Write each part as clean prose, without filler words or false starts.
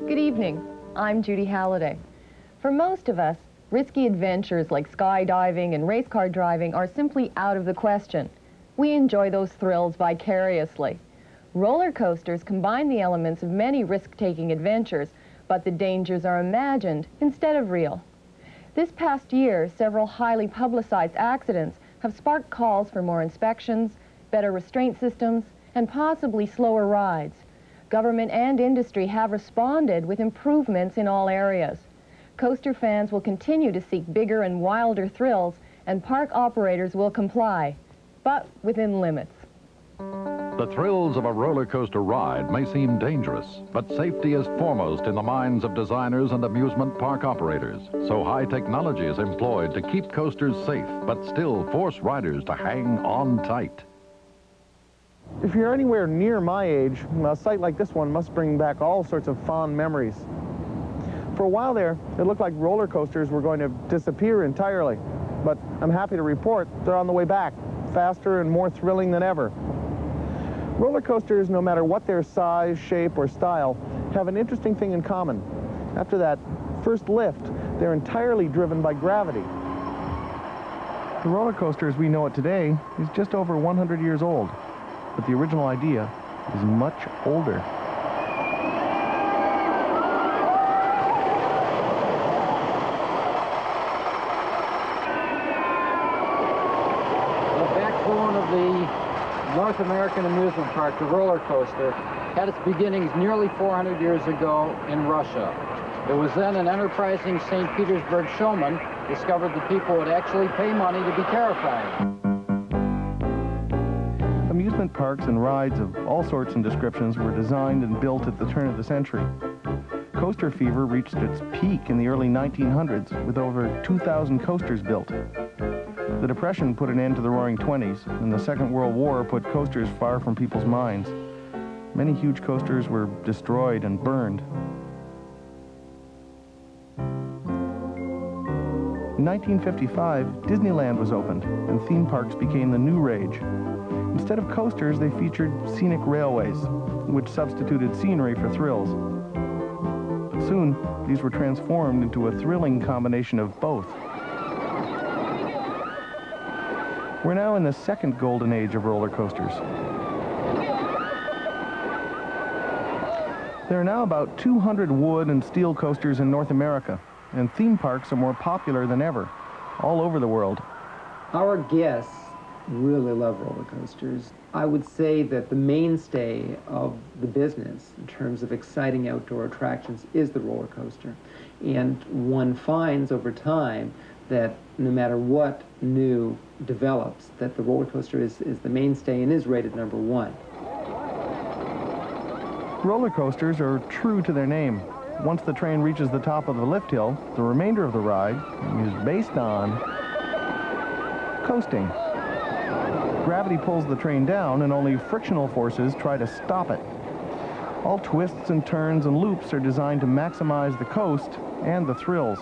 Good evening. I'm Judy Halliday. For most of us, risky adventures like skydiving and race car driving are simply out of the question. We enjoy those thrills vicariously. Roller coasters combine the elements of many risk-taking adventures, but the dangers are imagined instead of real. This past year, several highly publicized accidents have sparked calls for more inspections, better restraint systems, and possibly slower rides. Government and industry have responded with improvements in all areas. Coaster fans will continue to seek bigger and wilder thrills, and park operators will comply, but within limits. The thrills of a roller coaster ride may seem dangerous, but safety is foremost in the minds of designers and amusement park operators. So high technology is employed to keep coasters safe, but still force riders to hang on tight. If you're anywhere near my age, a site like this one must bring back all sorts of fond memories. For a while there, it looked like roller coasters were going to disappear entirely, but I'm happy to report they're on the way back, faster and more thrilling than ever. Roller coasters, no matter what their size, shape, or style, have an interesting thing in common. After that first lift, they're entirely driven by gravity. The roller coaster as we know it today is just over 100 years old, but the original idea is much older. The backbone of the North American amusement park, the roller coaster, had its beginnings nearly 400 years ago in Russia. It was then an enterprising St. Petersburg showman discovered that people would actually pay money to be terrified. Amusement parks and rides of all sorts and descriptions were designed and built at the turn of the century. Coaster fever reached its peak in the early 1900s with over 2,000 coasters built. The Depression put an end to the Roaring '20s, and the Second World War put coasters far from people's minds. Many huge coasters were destroyed and burned. In 1955, Disneyland was opened, and theme parks became the new rage. Instead of coasters, they featured scenic railways, which substituted scenery for thrills. Soon, these were transformed into a thrilling combination of both. We're now in the second golden age of roller coasters. There are now about 200 wood and steel coasters in North America, and theme parks are more popular than ever, all over the world. Our guests really love roller coasters. I would say that the mainstay of the business in terms of exciting outdoor attractions is the roller coaster. And one finds over time that no matter what new develops, that the roller coaster is the mainstay and is rated #1. Roller coasters are true to their name. Once the train reaches the top of the lift hill, the remainder of the ride is based on coasting. Gravity pulls the train down, and only frictional forces try to stop it. All twists and turns and loops are designed to maximize the coast and the thrills.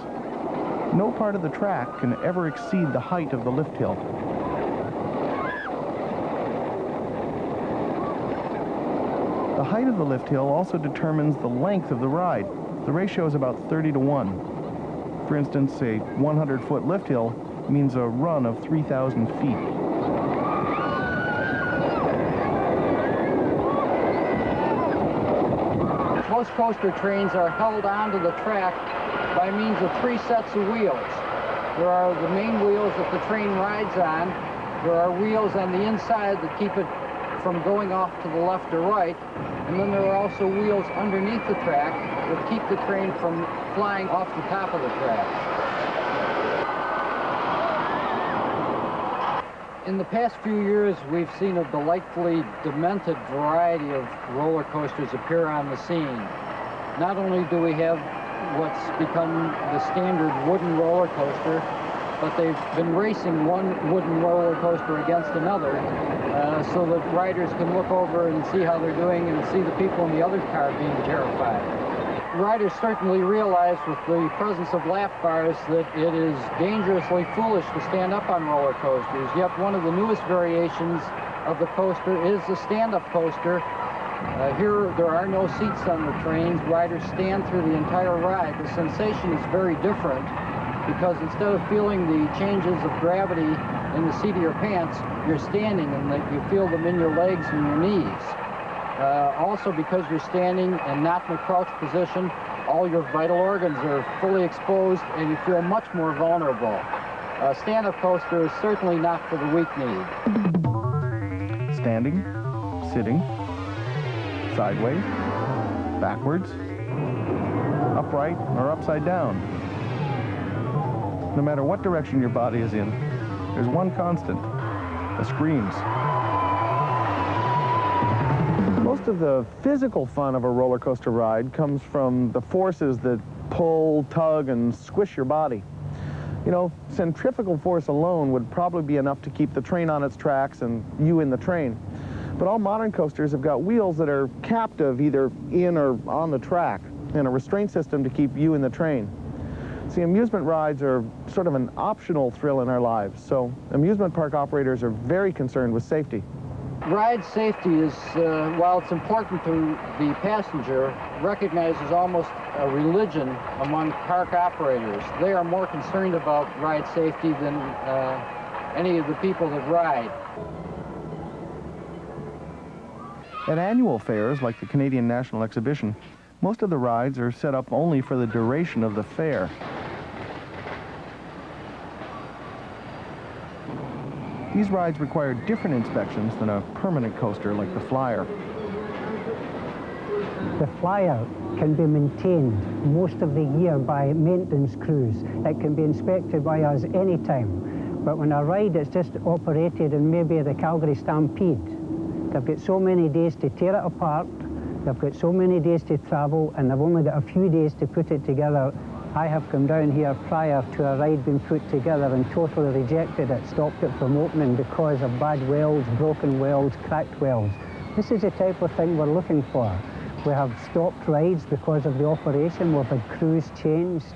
No part of the track can ever exceed the height of the lift hill. The height of the lift hill also determines the length of the ride. The ratio is about 30-to-1. For instance, a 100-foot lift hill means a run of 3,000 feet. Most coaster trains are held onto the track by means of 3 sets of wheels. There are the main wheels that the train rides on. There are wheels on the inside that keep it from going off to the left or right. And then there are also wheels underneath the track that keep the train from flying off the top of the track. In the past few years, we've seen a delightfully demented variety of roller coasters appear on the scene. Not only do we have what's become the standard wooden roller coaster, but they've been racing one wooden roller coaster against another so that riders can look over and see how they're doing and see the people in the other car being terrified. Riders certainly realize with the presence of lap bars that it is dangerously foolish to stand up on roller coasters, yet one of the newest variations of the coaster is the stand-up coaster. Here, there are no seats on the trains. Riders stand through the entire ride. The sensation is very different because instead of feeling the changes of gravity in the seat of your pants, you're standing and you feel them in your legs and your knees. Also, because you're standing and not in a crouched position, all your vital organs are fully exposed and you feel much more vulnerable. A stand-up coaster is certainly not for the weak-kneed. Standing, sitting, sideways, backwards, upright, or upside down. No matter what direction your body is in, there's one constant: the screams. Most of the physical fun of a roller coaster ride comes from the forces that pull, tug, and squish your body. You know, centrifugal force alone would probably be enough to keep the train on its tracks and you in the train. But all modern coasters have got wheels that are captive either in or on the track, and a restraint system to keep you in the train. See, amusement rides are sort of an optional thrill in our lives, so amusement park operators are very concerned with safety. Ride safety is, while it's important to the passenger, recognized as almost a religion among park operators. They are more concerned about ride safety than any of the people that ride. At annual fairs, like the Canadian National Exhibition, most of the rides are set up only for the duration of the fair. These rides require different inspections than a permanent coaster like the Flyer. The Flyer can be maintained most of the year by maintenance crews. It can be inspected by us anytime. But when a ride is just operated in maybe the Calgary Stampede, they've got so many days to tear it apart, they've got so many days to travel, and they've only got a few days to put it together. I have come down here prior to a ride being put together and totally rejected it, stopped it from opening because of bad welds, broken welds, cracked welds. This is the type of thing we're looking for. We have stopped rides because of the operation, we've had crews changed.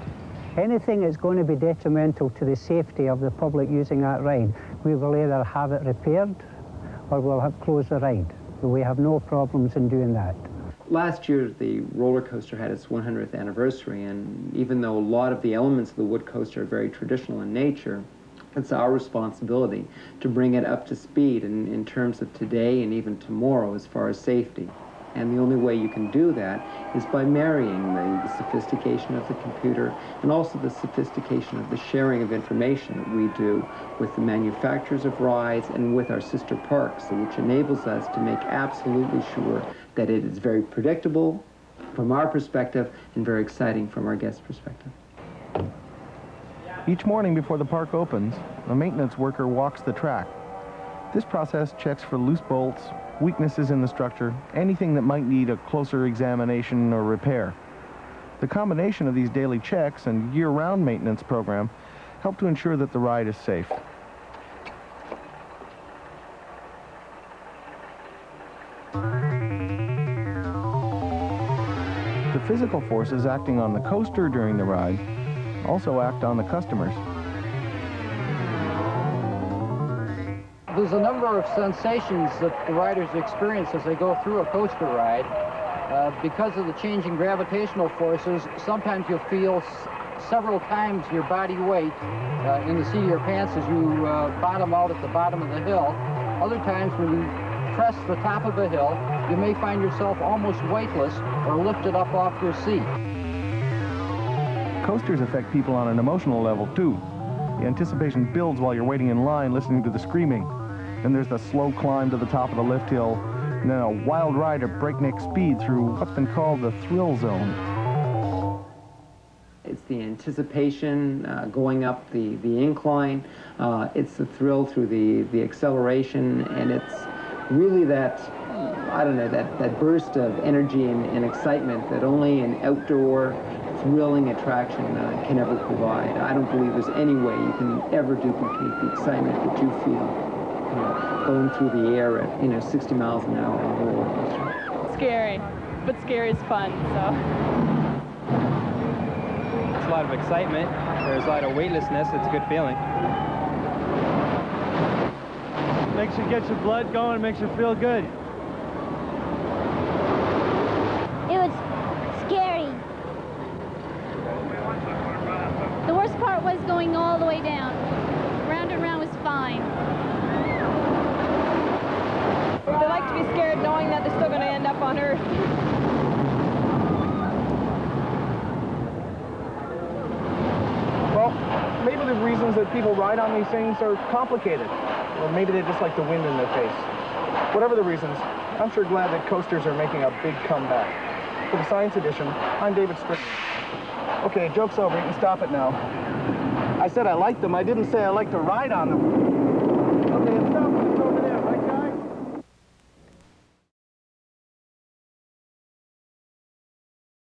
Anything that's going to be detrimental to the safety of the public using that ride, we will either have it repaired or we'll have closed the ride. We have no problems in doing that. Last year, the roller coaster had its 100th anniversary, and even though a lot of the elements of the wood coaster are very traditional in nature, it's our responsibility to bring it up to speed in terms of today and even tomorrow as far as safety. And the only way you can do that is by marrying the sophistication of the computer and also the sophistication of the sharing of information that we do with the manufacturers of rides and with our sister parks, which enables us to make absolutely sure that it is very predictable from our perspective and very exciting from our guests' perspective. Each morning before the park opens, a maintenance worker walks the track. This process checks for loose bolts, weaknesses in the structure, anything that might need a closer examination or repair. The combination of these daily checks and year-round maintenance program help to ensure that the ride is safe. The physical forces acting on the coaster during the ride also act on the customers. There's a number of sensations that the riders experience as they go through a coaster ride. Because of the changing gravitational forces, sometimes you'll feel several times your body weight in the seat of your pants as you bottom out at the bottom of the hill. Other times when you press the top of a hill, you may find yourself almost weightless or lifted up off your seat. Coasters affect people on an emotional level too. The anticipation builds while you're waiting in line listening to the screaming. Then there's the slow climb to the top of the lift hill, and then a wild ride at breakneck speed through what's been called the thrill zone. It's the anticipation going up the incline. It's the thrill through the acceleration, and it's really that, I don't know, that burst of energy and excitement that only an outdoor thrilling attraction can ever provide. I don't believe there's any way you can ever duplicate the excitement that you feel going through the air at 60 miles an hour on a roller coaster. Scary, but scary is fun, so. It's a lot of excitement. There's a lot of weightlessness. It's a good feeling. Makes It gets your blood going, makes you feel good. It was scary. The worst part was going all the way down. Round and round was fine. They like to be scared knowing that they're still going to end up on Earth. Well, maybe the reasons that people ride on these things are complicated. Or maybe they just like the wind in their face. Whatever the reasons, I'm sure glad that coasters are making a big comeback. For the Science Edition, I'm David Strickland. Okay, joke's over. You can stop it now. I said I liked them. I didn't say I like to ride on them.